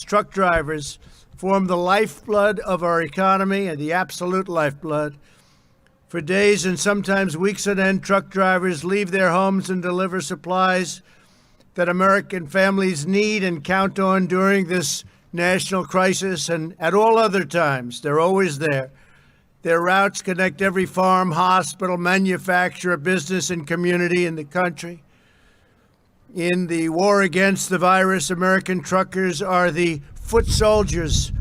truck drivers form the lifeblood of our economy and the absolute lifeblood. For days and sometimes weeks on end, truck drivers leave their homes and deliver supplies that American families need and count on during this national crisis, and at all other times. They're always there. Their routes connect every farm, hospital, manufacturer, business, and community in the country. In the war against the virus, American truckers are the foot soldiers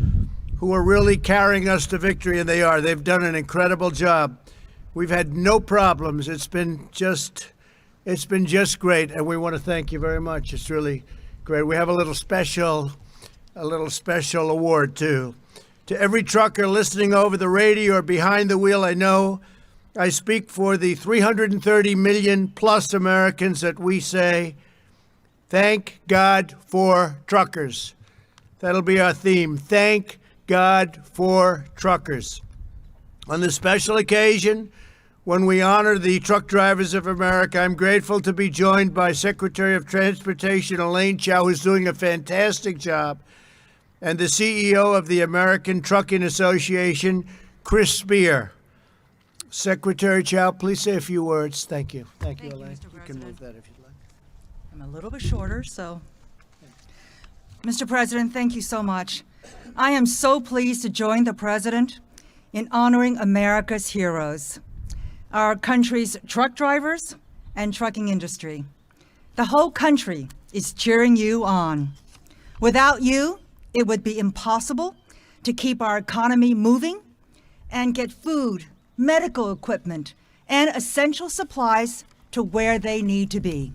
who are really carrying us to victory, and they are. They've done an incredible job. We've had no problems. It's been just great, and we want to thank you very much. It's really great. We have a little special award too. To every trucker listening over the radio or behind the wheel, I know I speak for the 330 million plus Americans that we say, thank God for truckers. That'll be our theme. Thank God for truckers. On this special occasion, when we honor the truck drivers of America, I'm grateful to be joined by Secretary of Transportation Elaine, Chao, who's doing a fantastic job, and the CEO of the American Trucking Association, Chris Spear. Secretary Chao, please say a few words. Thank you. Thank you, Elaine. Mr. You can move that if you'd like. I'm a little bit shorter, so. Mr. President, thank you so much. I am so pleased to join the President in honoring America's heroes, our country's truck drivers and trucking industry. The whole country is cheering you on. Without you, it would be impossible to keep our economy moving and get food, medical equipment, and essential supplies to where they need to be.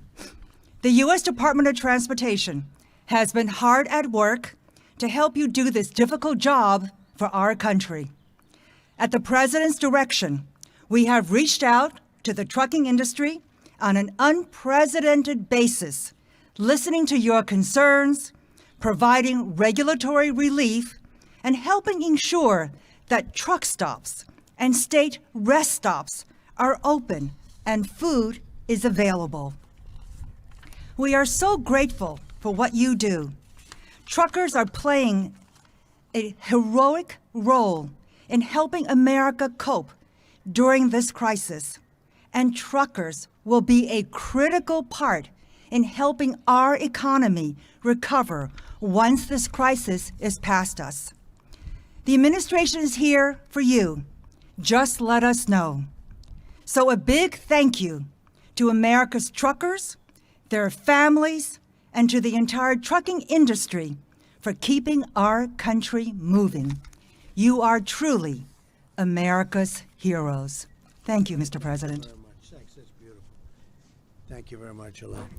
The U.S. Department of Transportation has been hard at work to help you do this difficult job for our country. At the President's direction, we have reached out to the trucking industry on an unprecedented basis, listening to your concerns, providing regulatory relief, and helping ensure that truck stops and state rest stops are open and food is available. We are so grateful for what you do. Truckers are playing a heroic role in helping America cope during this crisis, and truckers will be a critical part in helping our economy recover once this crisis is past us. The administration is here for you. Just let us know. So a big thank you to America's truckers, their families, and to the entire trucking industry for keeping our country moving. You are truly America's heroes. Thank you, Mr. President. Thank you very much. Thanks. That's beautiful. Thank you very much, Elaine.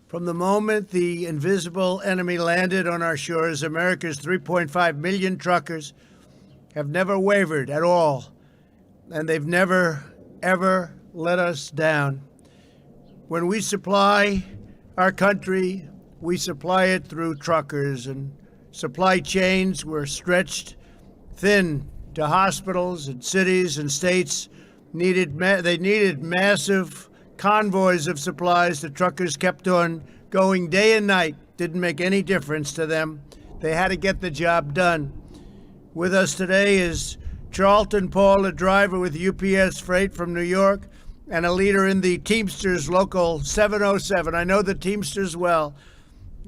From the moment the invisible enemy landed on our shores, America's 3.5 million truckers have never wavered at all, and they've never, ever let us down. When we supply our country, we supply it through truckers, and supply chains were stretched thin to hospitals and cities and states. They needed massive convoys of supplies. The truckers kept on going day and night. Didn't make any difference to them. They had to get the job done. With us today is Charlton Paul, a driver with UPS Freight from New York and a leader in the Teamsters Local 707. I know the Teamsters well.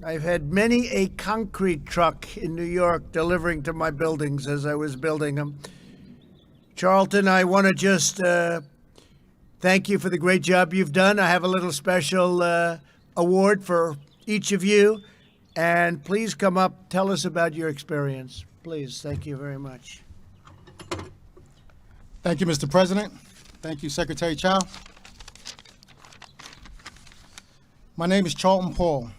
I've had many a concrete truck in New York delivering to my buildings as I was building them. Charlton, I want to just thank you for the great job you've done. I have a little special award for each of you. And please come up, tell us about your experience. Please, thank you very much. Thank you, Mr. President. Thank you, Secretary Chao. My name is Charlton Paul.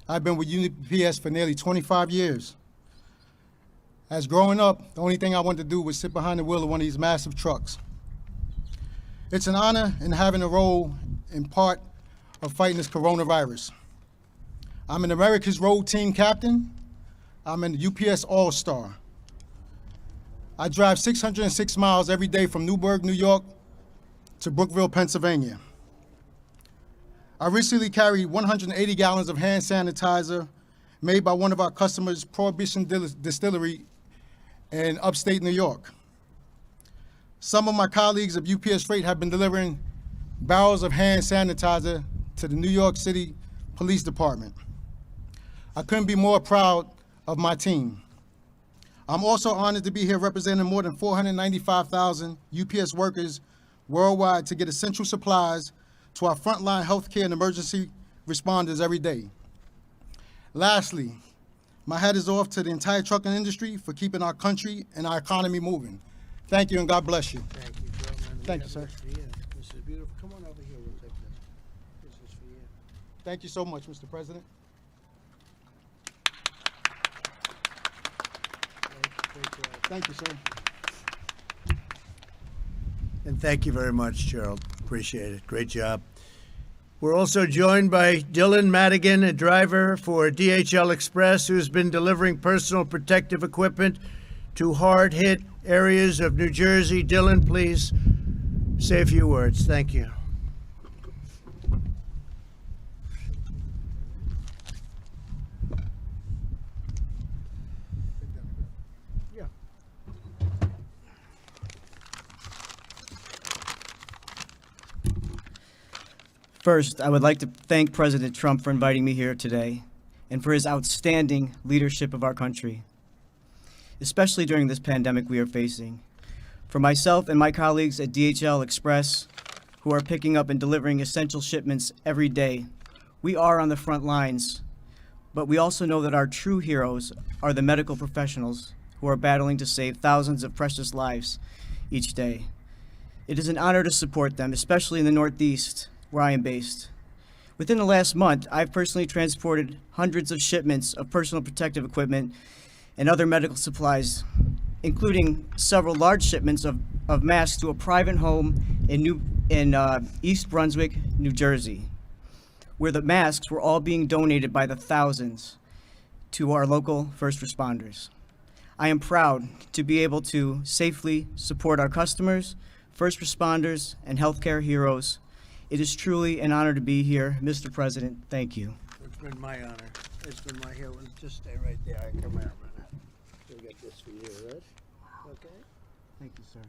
I've been with UPS for nearly 25 years. As growing up, the only thing I wanted to do was sit behind the wheel of one of these massive trucks. It's an honor in having a role in part of fighting this coronavirus. I'm an America's Road Team Captain. I'm an UPS All-Star. I drive 606 miles every day from Newburgh, New York to Brookville, Pennsylvania. I recently carried 180 gallons of hand sanitizer made by one of our customers, Prohibition Distillery in upstate New York. Some of my colleagues of UPS Freight have been delivering barrels of hand sanitizer to the New York City Police Department. I couldn't be more proud of my team. I'm also honored to be here representing more than 495,000 UPS workers worldwide to get essential supplies to our frontline healthcare and emergency responders every day. Lastly, my hat is off to the entire trucking industry for keeping our country and our economy moving. Thank you and God bless you. Thank you, gentlemen. Thank you, sir. This is beautiful. Come on over here. We'll take this. This is for you. Thank you so much, Mr. President. Great job. Thank you, sir. And thank you very much, Gerald. Appreciate it. Great job. We're also joined by Dylan Madigan, a driver for DHL Express, who's been delivering personal protective equipment to hard-hit areas of New Jersey. Dylan, please say a few words. Thank you. First, I would like to thank President Trump for inviting me here today and for his outstanding leadership of our country, especially during this pandemic we are facing. For myself and my colleagues at DHL Express, who are picking up and delivering essential shipments every day, we are on the front lines, but we also know that our true heroes are the medical professionals who are battling to save thousands of precious lives each day. It is an honor to support them, especially in the Northeast, where I am based. Within the last month, I've personally transported hundreds of shipments of personal protective equipment and other medical supplies, including several large shipments of masks to a private home in East Brunswick, New Jersey, where the masks were all being donated by the thousands to our local first responders. I am proud to be able to safely support our customers, first responders, and healthcare heroes. It is truly an honor to be here. Mr. President, thank you. It's been my honor. It's been my hero. Just stay right there. I come out. We'll get this for you, right? Okay? Thank you, sir.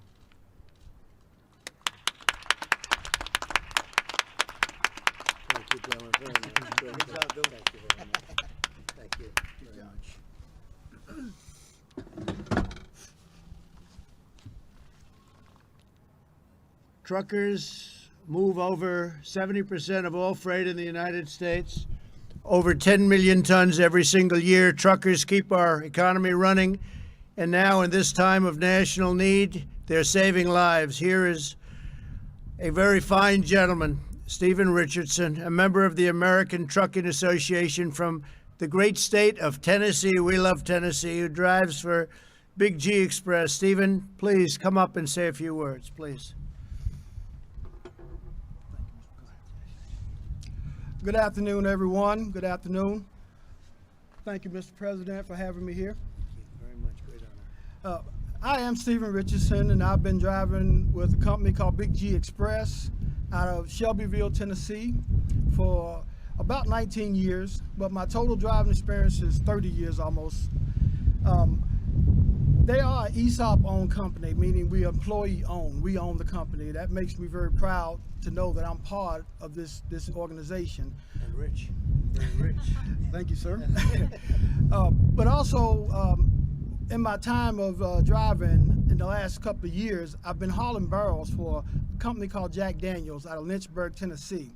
Thank you, Dylan, very much. Good job, Dylan. Thank you very much. Thank you very much. Truckers move over 70% of all freight in the United States, over 10 million tons every single year. Truckers keep our economy running, and now in this time of national need, they're saving lives. Here is a very fine gentleman, Stephen Richardson, a member of the American Trucking Association from the great state of Tennessee. We love Tennessee, who drives for Big G Express. Stephen, please come up and say a few words, please. Good afternoon, everyone. Good afternoon. Thank you, Mr. President, for having me here. Thank you very much. Great honor. I am Stephen Richardson, and I've been driving with a company called Big G Express out of Shelbyville, Tennessee for about 19 years, but my total driving experience is 30 years almost. They are an ESOP-owned company, meaning we employee-owned. We own the company. That makes me very proud to know that I'm part of this organization. And rich, very rich. Thank you, sir. But also, in my time of driving in the last couple of years, I've been hauling barrels for a company called Jack Daniels out of Lynchburg, Tennessee.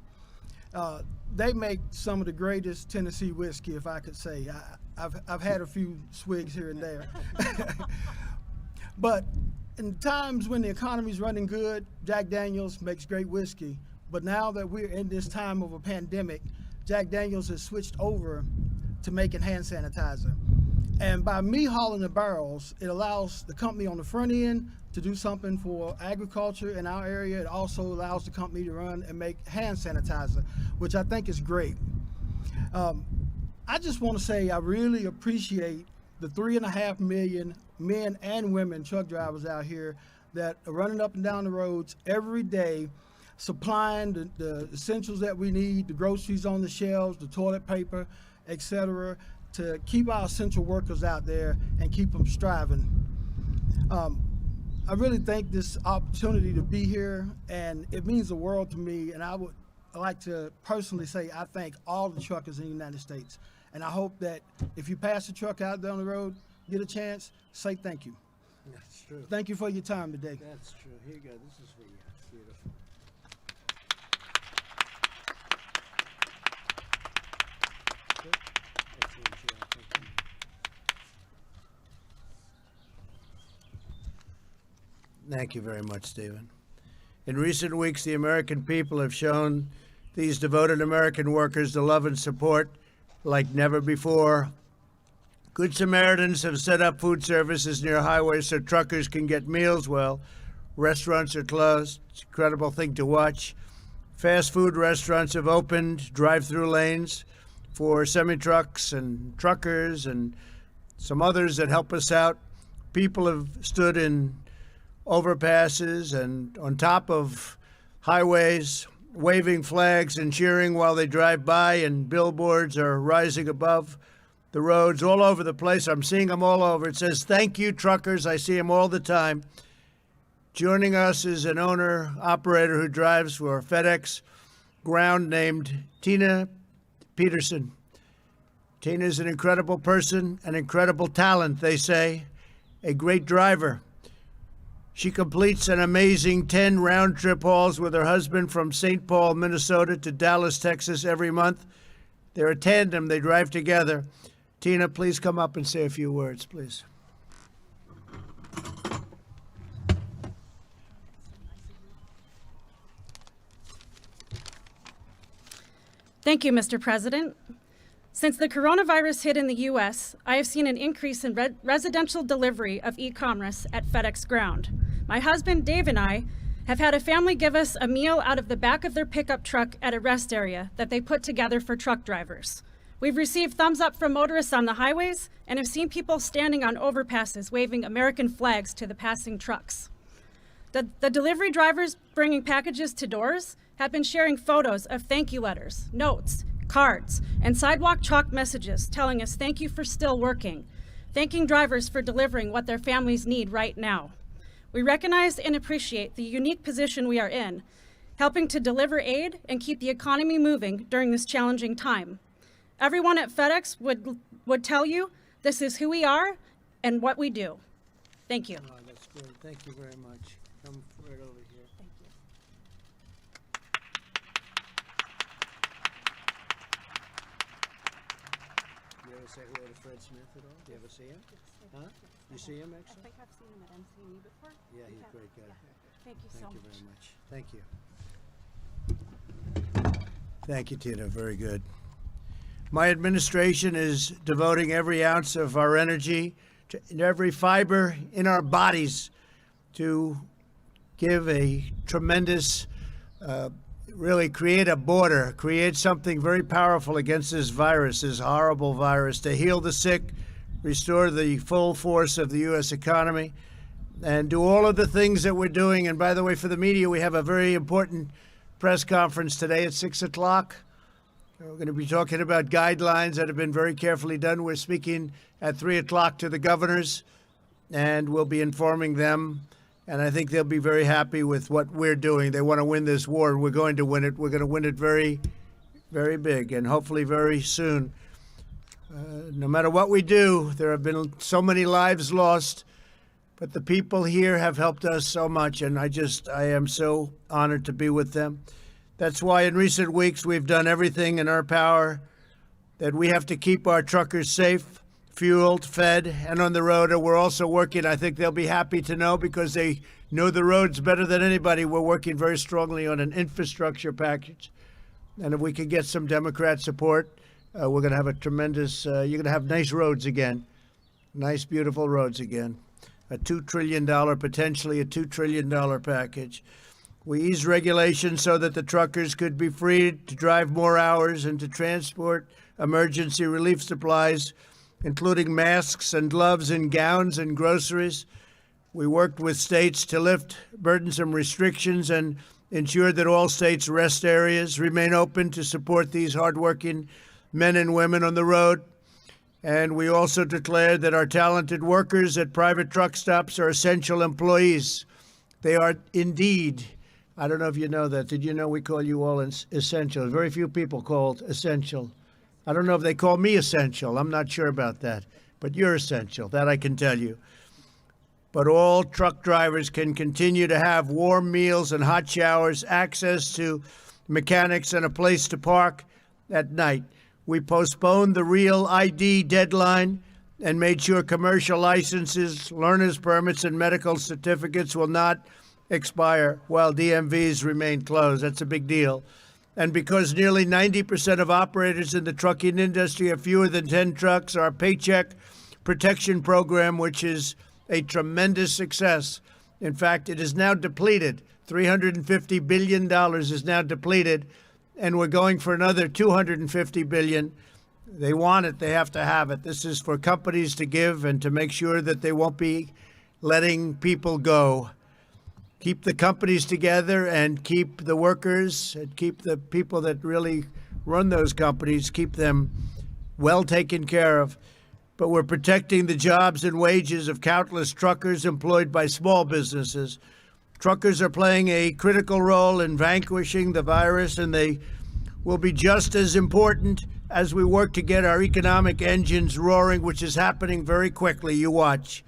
They make some of the greatest Tennessee whiskey, if I could say. I've had a few swigs here and there. But in times when the economy's running good, Jack Daniels makes great whiskey. But now that we're in this time of a pandemic, Jack Daniels has switched over to making hand sanitizer. And by me hauling the barrels, it allows the company on the front end to do something for agriculture in our area. It also allows the company to run and make hand sanitizer, which I think is great. I just want to say I really appreciate the 3.5 million men and women truck drivers out here that are running up and down the roads every day supplying the essentials that we need, the groceries on the shelves, the toilet paper, etc., to keep our essential workers out there and keep them striving. I really thank this opportunity to be here, and it means the world to me, and I would like to personally say I thank all the truckers in the United States. And I hope that if you pass a truck out down the road, get a chance, say thank you. That's true. Thank you for your time today. That's true. Here you go. This is for you. Beautiful. Good. Excellent job. Thank you. Thank you very much, Stephen. In recent weeks, the American people have shown these devoted American workers the love and support like never before. Good Samaritans have set up food services near highways so truckers can get meals while restaurants are closed. It's an incredible thing to watch. Fast food restaurants have opened drive-through lanes for semi-trucks and truckers and some others that help us out. People have stood in overpasses and on top of highways, waving flags and cheering while they drive by, and billboards are rising above the roads all over the place. I'm seeing them all over. It says, "Thank you, truckers." I see them all the time. Joining us is an owner-operator who drives for FedEx Ground named Tina Petersen. Tina is an incredible person, an incredible talent, they say, a great driver. She completes an amazing 10 round-trip hauls with her husband from St. Paul, Minnesota to Dallas, Texas every month. They're a tandem. They drive together. Tina, please come up and say a few words, please. Thank you, Mr. President. Since the coronavirus hit in the U.S., I have seen an increase in residential delivery of e-commerce at FedEx Ground. My husband, Dave, and I have had a family give us a meal out of the back of their pickup truck at a rest area that they put together for truck drivers. We've received thumbs up from motorists on the highways and have seen people standing on overpasses waving American flags to the passing trucks. The delivery drivers bringing packages to doors have been sharing photos of thank you letters, notes, cards, and sidewalk chalk messages telling us thank you for still working, thanking drivers for delivering what their families need right now. We recognize and appreciate the unique position we are in, helping to deliver aid and keep the economy moving during this challenging time. Everyone at FedEx would tell you this is who we are and what we do. Thank you. Oh, that's good. Thank you very much. Come right over here. Thank you. You ever say hello to Fred Smith at all? Do you ever see him? Huh? You see him, I actually? think I've seen him at MCU before. Yeah, he's a great guy. Thank you so Thank you much. very much. Thank you. Thank you, Tina. Very good. My administration is devoting every ounce of our energy to every fiber in our bodies to give a tremendous, really create a border, create something very powerful against this virus, this horrible virus, to heal the sick, restore the full force of the U.S. economy, and do all of the things that we're doing. And by the way, for the media, we have a very important press conference today at 6 o'clock. We're going to be talking about guidelines that have been very carefully done. We're speaking at 3 o'clock to the governors, and we'll be informing them. And I think they'll be very happy with what we're doing. They want to win this war, and we're going to win it. We're going to win it very, very big, and hopefully very soon. No matter what we do, there have been so many lives lost, but the people here have helped us so much, and I am so honored to be with them. That's why in recent weeks we've done everything in our power that we have to keep our truckers safe, fueled, fed, and on the road. And we're also working, I think they'll be happy to know because they know the roads better than anybody. We're working very strongly on an infrastructure package. And if we can get some Democrat support, we're going to have a tremendous, you're going to have nice roads again, nice, beautiful roads again. A $2 trillion, potentially a $2 trillion package. We eased regulations so that the truckers could be freed to drive more hours and to transport emergency relief supplies, including masks and gloves and gowns and groceries. We worked with states to lift burdensome restrictions, and ensured that all states' rest areas remain open to support these hardworking men and women on the road. And we also declared that our talented workers at private truck stops are essential employees. They are indeed. I don't know if you know that. Did you know we call you all essential? Very few people called essential. I don't know if they call me essential. I'm not sure about that. But you're essential. That I can tell you. But all truck drivers can continue to have warm meals and hot showers, access to mechanics, and a place to park at night. We postponed the real ID deadline and made sure commercial licenses, learner's permits, and medical certificates will not expire while DMVs remain closed. That's a big deal. And because nearly 90% of operators in the trucking industry have fewer than 10 trucks, our Paycheck protection program, which is a tremendous success. In fact, it is now depleted. $350 billion is now depleted, and we're going for another $250 billion. They want it. They have to have it. This is for companies to give and to make sure that they won't be letting people go. Keep the companies together and keep the workers and keep the people that really run those companies, keep them well taken care of. But we're protecting the jobs and wages of countless truckers employed by small businesses. Truckers are playing a critical role in vanquishing the virus, and they will be just as important as we work to get our economic engines roaring, which is happening very quickly. You watch.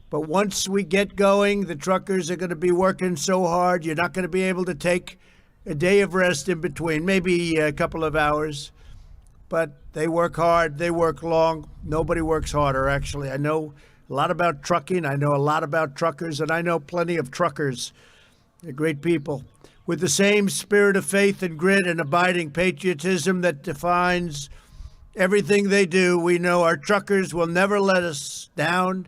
But once we get going, the truckers are going to be working so hard, you're not going to be able to take a day of rest in between, maybe a couple of hours. But they work hard, they work long. Nobody works harder, actually. I know a lot about trucking, I know a lot about truckers, and I know plenty of truckers. They're great people. With the same spirit of faith and grit and abiding patriotism that defines everything they do, we know our truckers will never let us down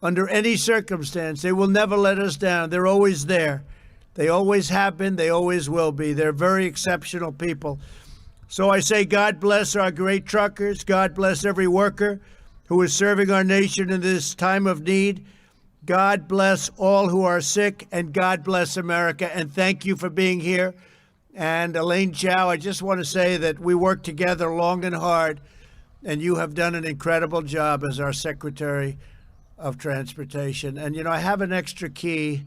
under any circumstance. They will never let us down. They're always there. They always have been, they always will be. They're very exceptional people. So I say, God bless our great truckers. God bless every worker who is serving our nation in this time of need. God bless all who are sick, and God bless America. And thank you for being here. And Elaine, Chao, I just want to say that we worked together long and hard, and you have done an incredible job as our Secretary of Transportation. And, you know, I have an extra key.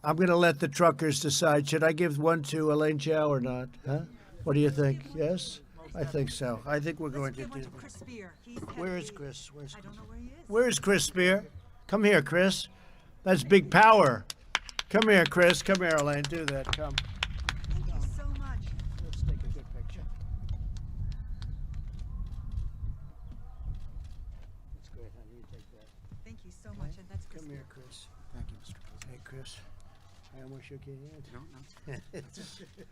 I'm going to let the truckers decide. Should I give one to Elaine Chao or not? Huh? What do you think? Yes? I think so. I think we're going to do that. Where is Chris? I don't know where he is. Where is Chris Spear? Come here, Chris. That's big power. Come here, Chris. Come here, Elaine. Do that. Come. Thank you so much. Let's take a good picture. That's great, honey. You take that. Thank you so much, and that's Come here, Chris. Thank you, Mr. President. Hey, Chris. I almost shook your hand. No, no. Thank you.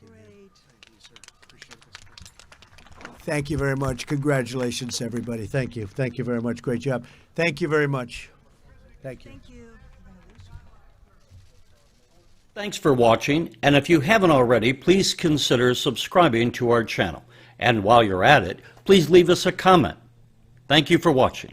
Great. Thank you, sir. Appreciate it, Mr. President. Thank you very much. Congratulations, everybody. Thank you. Thank you very much. Great job. Thank you very much. Thank you. Thank you. Thanks for watching, and if you haven't already, please consider subscribing to our channel. And while you're at it, please leave us a comment. Thank you for watching.